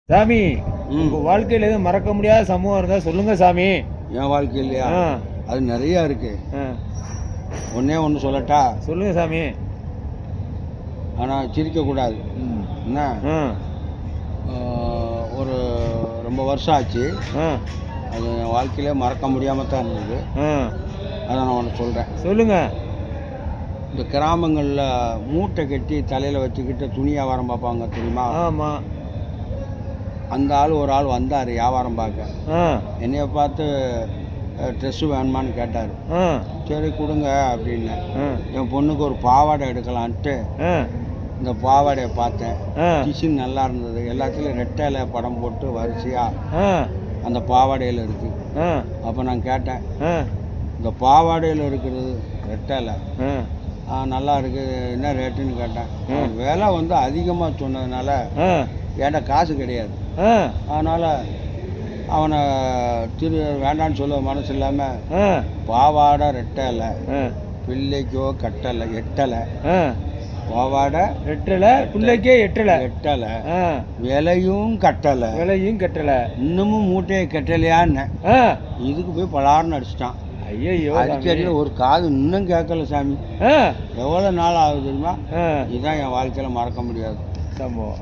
சாமி, ம். உங்க வாழ்க்கையில எதுவும் மறக்க முடியாத சம்பவம் இருந்தா சொல்லுங்க சாமி. என் வாழ்க்கையிலையா? ஆ, அது நிறையா இருக்கு. ஆ. ஒண்ணே ஒன்று சொல்லட்டா? சொல்லுங்க சாமி. ஆனால் சிரிக்கக்கூடாது. ம். என்ன? ஆ, ஆ, ஒரு ரொம்ப வருஷம் ஆச்சு. ஆ, அது என் வாழ்க்கையிலே மறக்க முடியாமல் தான் இருந்தது. ஆ. அதை நான் ஒன்று சொல்கிறேன். சொல்லுங்க. இந்த கிராமங்களில் மூட்டை கட்டி தலையில் வச்சுக்கிட்டு துணி வியாபாரம் பார்ப்பாங்க தெரியுமா? ஆமா. அந்த ஒரு ஆள் வந்தார் வியாபாரம் பார்க்க. ஆ, என்னைய பார்த்து ட்ரெஸ்ஸு வேணுமான்னு கேட்டார். ஆ, சரி கொடுங்க அப்படின்னேன். ஆ, என் பொண்ணுக்கு ஒரு பாவாடை எடுக்கலான்ட்டு ஆ, இந்த பாவாடையை பார்த்தேன். ஆ, டிசைன் நல்லா இருந்தது. எல்லாத்துலேயும் ரெட்டையில படம் போட்டு வரிசையாக ஆ, அந்த பாவாடையில் இருக்குது. ஆ, அப்போ நான் கேட்டேன், ஆ, இந்த பாவாடையில் இருக்கிறது ரெட்டையில ஆ, நல்லா இருக்குது, என்ன ரேட்டுன்னு கேட்டேன். ஆ. விலை வந்து அதிகமாக சொன்னதுனால ஆ, என்கிட்ட காசு கிடையாது. ஆ, அதனால் அவனை வேண்டான்னு சொல்ல மனசு இல்லாமல் ஆ, பாவாடை ரெட்டையில ஆ, பிள்ளைக்கோ கட்டலை எட்டலை ஆ. பாவாடை எட்டல பிள்ளைக்கே எட்டல. எட்டலை ஆ, விலையும் கட்டலை விலையும் கட்டல. இன்னமும் மூட்டையை கட்டலையான்னு ஆ, இதுக்கு போய் பலார்னு அடிச்சிட்டான். ஐயையோ அடிச்சடியில் ஒரு காது இன்னும் கேட்கல சாமி. ஆ, எவ்வளோ நாள் ஆகுது தெரியுமா? ஆ. இதுதான் என் வாழ்க்கையில் மறக்க முடியாது சம்பவம்.